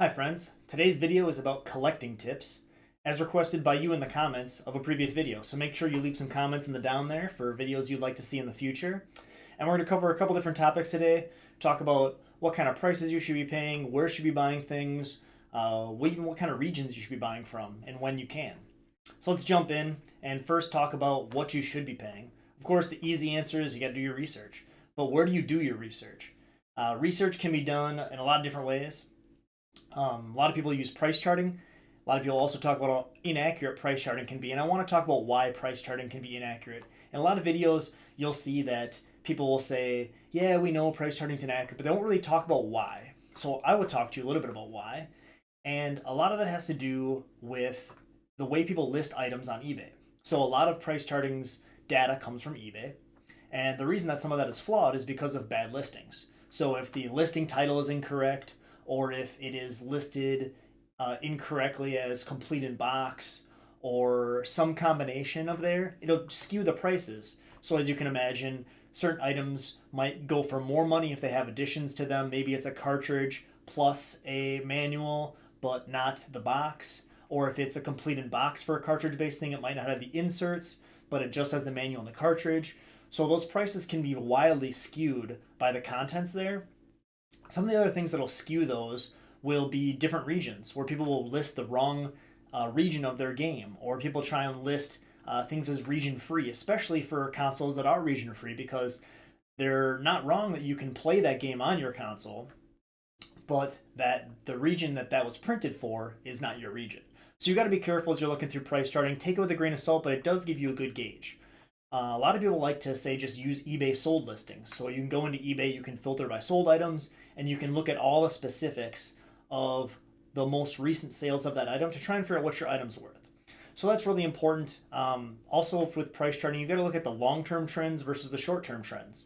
Hi friends, today's video is about collecting tips as requested by you in the comments of a previous video. So make sure you leave some comments in the down there for videos you'd like to see in the future. And we're going to cover a couple different topics today. Talk about what kind of prices you should be paying, where you should be buying things, even what kind of regions you should be buying from, and when you can. So let's jump in and first talk about what you should be paying. Of course, the easy answer is you got to do your research. But where do you do your research? Research can be done in a lot of different ways. A lot of people use price charting. A lot of people also talk about how inaccurate price charting can be, and I want to talk about why price charting can be inaccurate. In a lot of videos, you'll see that people will say, "Yeah, we know price charting is inaccurate," but they won't really talk about why. So I would talk to you a little bit about why, and a lot of that has to do with the way people list items on eBay. So a lot of price charting's data comes from eBay, and the reason that some of that is flawed is because of bad listings. So if the listing title is incorrect, or if it is listed incorrectly as complete in box, or some combination of there, it'll skew the prices. So as you can imagine, certain items might go for more money if they have additions to them. Maybe it's a cartridge plus a manual, but not the box. Or if it's a complete in box for a cartridge based thing, it might not have the inserts, but it just has the manual and the cartridge. So those prices can be wildly skewed by the contents there. Some of the other things that'll skew those will be different regions where people will list the wrong region of their game, or people try and list things as region free, especially for consoles that are region free, because they're not wrong that you can play that game on your console, but that the region that that was printed for is not your region. So you got to be careful as you're looking through price charting. Take it with a grain of salt, but it does give you a good gauge. A lot of people like to say just use eBay sold listings. So you can go into eBay, you can filter by sold items, and you can look at all the specifics of the most recent sales of that item to try and figure out what your item's worth. So that's really important. Also, with price charting, you got to look at the long term trends versus the short term trends.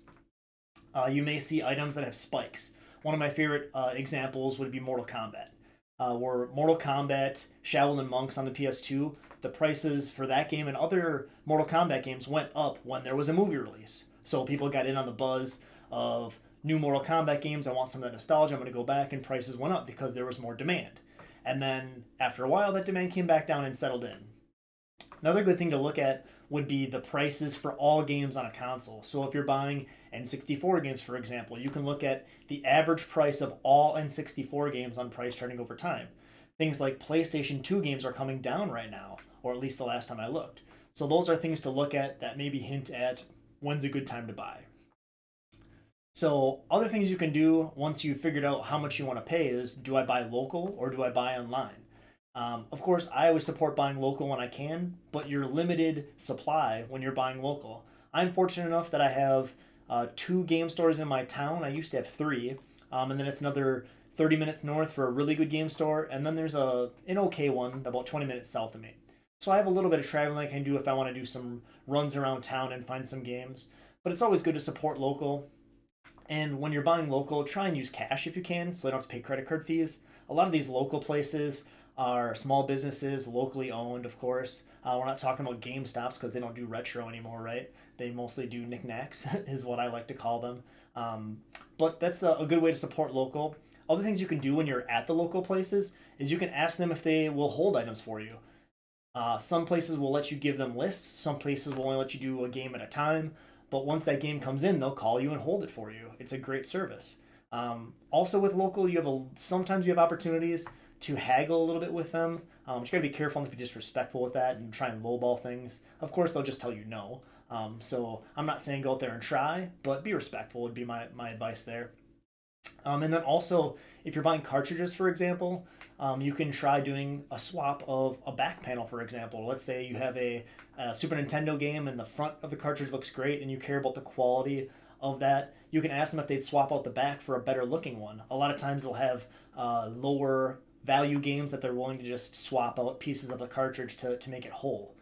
You may see items that have spikes. One of my favorite examples would be Mortal Kombat. Where Mortal Kombat Shaolin Monks on the PS2, the prices for that game and other Mortal Kombat games went up when there was a movie release. So people got in on the buzz of new Mortal Kombat games. I want some of that nostalgia. I'm going to go back, and prices went up because there was more demand. And then after a while, that demand came back down and settled in. Another good thing to look at would be the prices for all games on a console. So if you're buying N64 games, for example, you can look at the average price of all N64 games on price charting over time. Things like PlayStation 2 games are coming down right now, or at least the last time I looked. So those are things to look at that maybe hint at when's a good time to buy. So other things you can do once you've figured out how much you want to pay is, do I buy local or do I buy online? Of course, I always support buying local when I can, but you're limited supply when you're buying local. I'm fortunate enough that I have two game stores in my town. I used to have three, and then it's another 30 minutes north for a really good game store, and then there's an okay one about 20 minutes south of me. So I have a little bit of traveling I can do if I want to do some runs around town and find some games. But it's always good to support local. And when you're buying local, try and use cash if you can, so they don't have to pay credit card fees. A lot of these local places are small businesses, locally owned, of course. We're not talking about GameStops because they don't do retro anymore, right? They mostly do knickknacks, is what I like to call them. But that's a good way to support local. Other things you can do when you're at the local places is you can ask them if they will hold items for you. Some places will let you give them lists. Some places will only let you do a game at a time. But once that game comes in, they'll call you and hold it for you. It's a great service. Also, with local, sometimes you have opportunities to haggle a little bit with them. You gotta be careful not to be disrespectful with that and try and lowball things. Of course, they'll just tell you no. So I'm not saying go out there and try, but be respectful would be my advice there. And then also, if you're buying cartridges, for example, you can try doing a swap of a back panel, for example. Let's say you have a Super Nintendo game and the front of the cartridge looks great and you care about the quality of that. You can ask them if they'd swap out the back for a better looking one. A lot of times they'll have lower value games that they're willing to just swap out pieces of the cartridge to make it whole.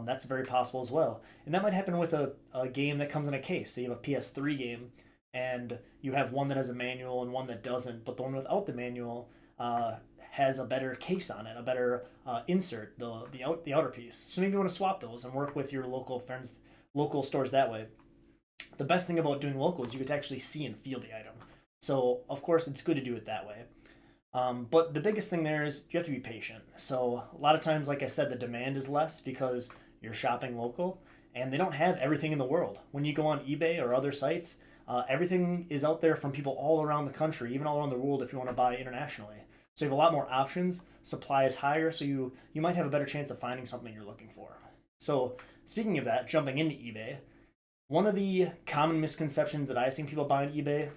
That's very possible as well. And that might happen with a game that comes in a case. So you have a PS3 game and you have one that has a manual and one that doesn't, but the one without the manual has a better case on it, a better insert, the outer piece. So maybe you want to swap those and work with your local friends, local stores that way. The best thing about doing local is you get to actually see and feel the item. So of course it's good to do it that way. But the biggest thing there is you have to be patient. So a lot of times, like I said, the demand is less because you're shopping local and they don't have everything in the world. When you go on eBay or other sites, everything is out there from people all around the country, even all around the world if you want to buy internationally. So you have a lot more options. Supply is higher, so you might have a better chance of finding something you're looking for. So speaking of that, jumping into eBay, one of the common misconceptions that I've seen people buy on eBay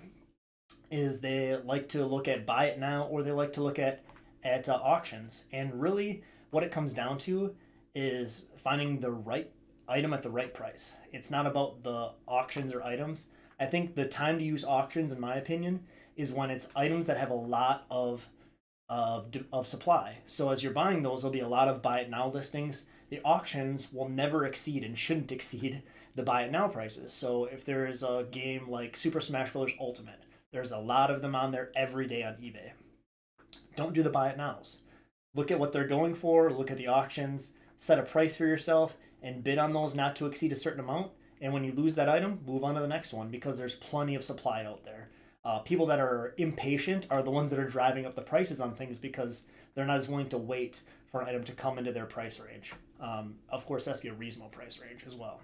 is they like to look at buy it now or they like to look at auctions. And really, what it comes down to is finding the right item at the right price. It's not about the auctions or items. I think the time to use auctions, in my opinion, is when it's items that have a lot of supply. So as you're buying those, there'll be a lot of buy it now listings. The auctions will never exceed and shouldn't exceed the buy it now prices. So if there is a game like Super Smash Bros. Ultimate, there's a lot of them on there every day on eBay. Don't do the buy it nows. Look at what they're going for, look at the auctions, set a price for yourself, and bid on those not to exceed a certain amount. And when you lose that item, move on to the next one because there's plenty of supply out there. People that are impatient are the ones that are driving up the prices on things because they're not as willing to wait for an item to come into their price range. Of course, that's to be a reasonable price range as well.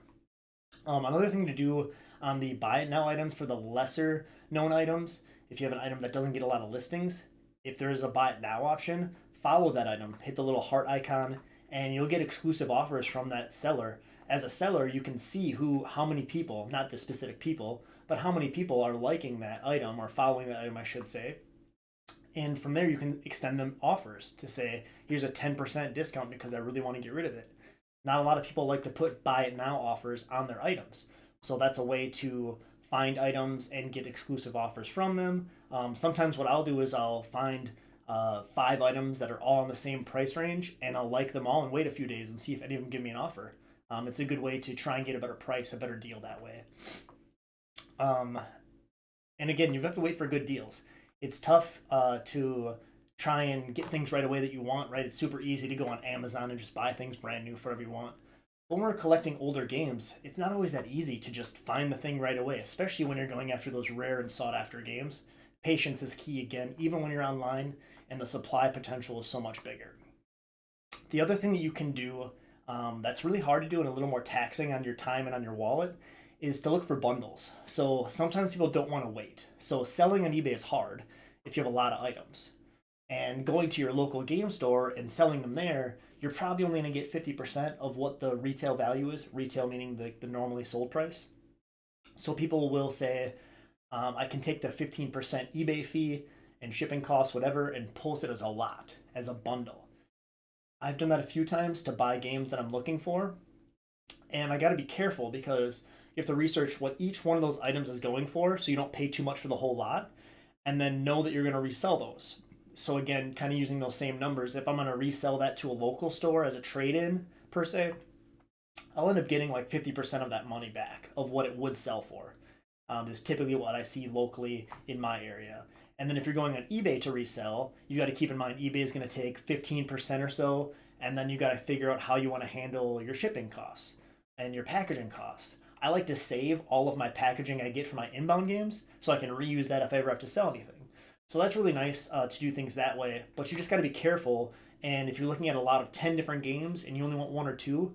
Another thing to do on the buy it now items for the lesser known items, if you have an item that doesn't get a lot of listings, if there is a buy it now option, follow that item, hit the little heart icon, and you'll get exclusive offers from that seller. As a seller, you can see how many people, not the specific people, but how many people are liking that item or following that item, I should say. And from there, you can extend them offers to say, here's a 10% discount because I really want to get rid of it. Not a lot of people like to put buy it now offers on their items. So that's a way to find items and get exclusive offers from them. Sometimes what I'll do is I'll find 5 items that are all in the same price range and I'll like them all and wait a few days and see if any of them give me an offer. It's a good way to try and get a better price, a better deal that way. And again, you have to wait for good deals. It's tough to try and get things right away that you want, right? It's super easy to go on Amazon and just buy things brand new for whatever you want. When we're collecting older games, it's not always that easy to just find the thing right away, especially when you're going after those rare and sought after games. Patience is key again, even when you're online, and the supply potential is so much bigger. The other thing that you can do that's really hard to do and a little more taxing on your time and on your wallet is to look for bundles. So sometimes people don't want to wait. So selling on eBay is hard if you have a lot of items. And going to your local game store and selling them there, you're probably only going to get 50% of what the retail value is. Retail meaning the normally sold price. So people will say, I can take the 15% eBay fee and shipping costs, whatever, and post it as a lot, as a bundle. I've done that a few times to buy games that I'm looking for. And I got to be careful because you have to research what each one of those items is going for so you don't pay too much for the whole lot and then know that you're going to resell those. So again, kind of using those same numbers, if I'm going to resell that to a local store as a trade-in per se, I'll end up getting like 50% of that money back of what it would sell for. Is typically what I see locally in my area. And then if you're going on eBay to resell, you got to keep in mind eBay is going to take 15% or so, and then you got to figure out how you want to handle your shipping costs and your packaging costs. I like to save all of my packaging I get for my inbound games so I can reuse that if I ever have to sell anything. So that's really nice to do things that way, but you just got to be careful. And if you're looking at a lot of 10 different games and you only want 1 or 2,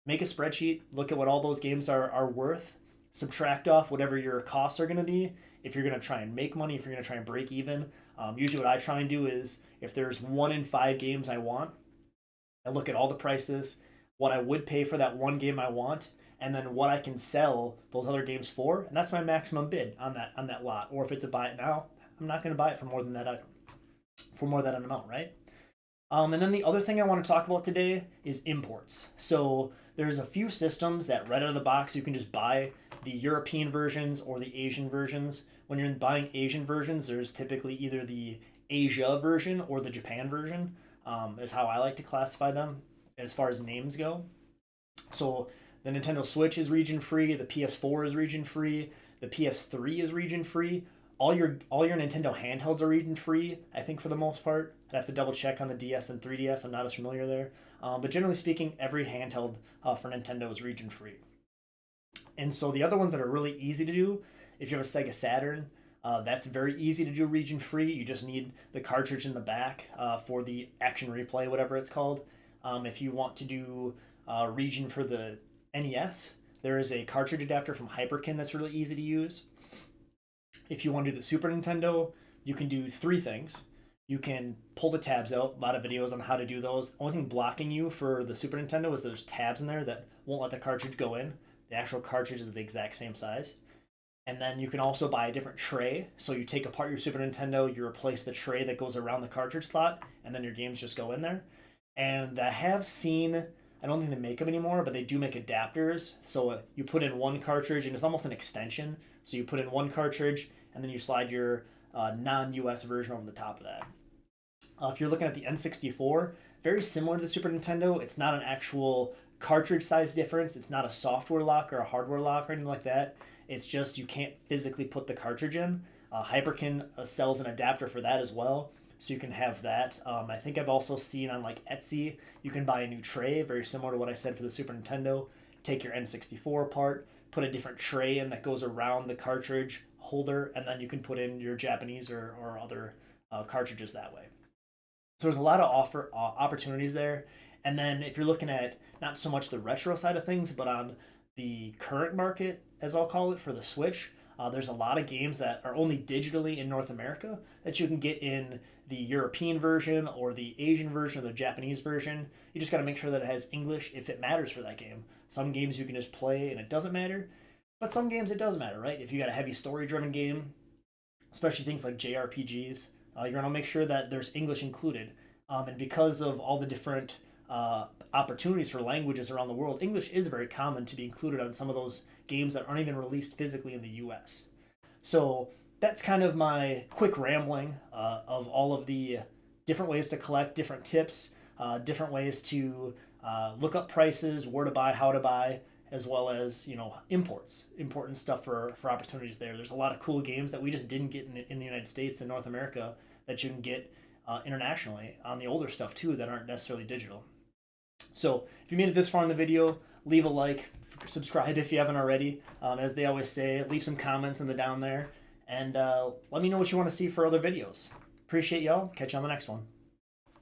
make a spreadsheet, look at what all those games are worth, subtract off whatever your costs are going to be. If you're going to try and make money, if you're going to try and break even, usually what I try and do is if there's 1 in 5 games I want, I look at all the prices, what I would pay for that one game I want, and then what I can sell those other games for, and that's my maximum bid on that lot. Or if it's a buy it now, I'm not going to buy it for more than that item, for more than that amount, right? And then the other thing I want to talk about today is imports. So there's a few systems that right out of the box you can just buy the European versions or the Asian versions. When you're buying Asian versions, there's typically either the Asia version or the Japan version, is how I like to classify them as far as names go. So the Nintendo Switch is region free, the PS4 is region free, the PS3 is region free. All your Nintendo handhelds are region free, I think, for the most part. I'd have to double check on the DS and 3DS. I'm not as familiar there. But generally speaking, every handheld for Nintendo is region free. And so the other ones that are really easy to do, if you have a Sega Saturn, That's very easy to do region free. You just need the cartridge in the back for the action replay, whatever it's called. If you want to do region for the NES, there is a cartridge adapter from Hyperkin that's really easy to use. If you want to do the Super Nintendo, you can do three things. You can pull the tabs out. A lot of videos on how to do those. Only thing blocking you for the Super Nintendo is there's tabs in there that won't let the cartridge go in. The actual cartridge is the exact same size. And then you can also buy a different tray. So you take apart your Super Nintendo, you replace the tray that goes around the cartridge slot, and then your games just go in there. And I have seen, I don't think they make them anymore, but they do make adapters. So you put in one cartridge, and it's almost an extension. So you put in one cartridge, and then you slide your non-US version over the top of that. If you're looking at the N64, very similar to the Super Nintendo. It's not an actual cartridge size difference. It's not a software lock or a hardware lock or anything like that. It's just you can't physically put the cartridge in. Hyperkin sells an adapter for that as well, so you can have that. I think I've also seen on like Etsy, you can buy a new tray, very similar to what I said for the Super Nintendo. Take your N64 apart, put a different tray in that goes around the cartridge holder, and then you can put in your Japanese or other cartridges that way. So there's a lot of opportunities there. And then if you're looking at not so much the retro side of things, but on the current market, as I'll call it, for the Switch, there's a lot of games that are only digitally in North America that you can get in the European version or the Asian version or the Japanese version. You just got to make sure that it has English if it matters for that game. Some games you can just play and it doesn't matter, but some games it does matter, right? If you got a heavy story-driven game, especially things like JRPGs, you're going to make sure that there's English included. And because of all the different opportunities for languages around the world, English is very common to be included on some of those games that aren't even released physically in the US. So that's kind of my quick rambling of all of the different ways to collect, different tips, different ways to look up prices, where to buy, how to buy, as well as imports, important stuff for opportunities there. There's a lot of cool games that we just didn't get in the United States and North America that you can get internationally on the older stuff too that aren't necessarily digital. So if you made it this far in the video, leave a like, subscribe if you haven't already. As they always say, leave some comments in the down there, and let me know what you want to see for other videos. Appreciate y'all. Catch you on the next one.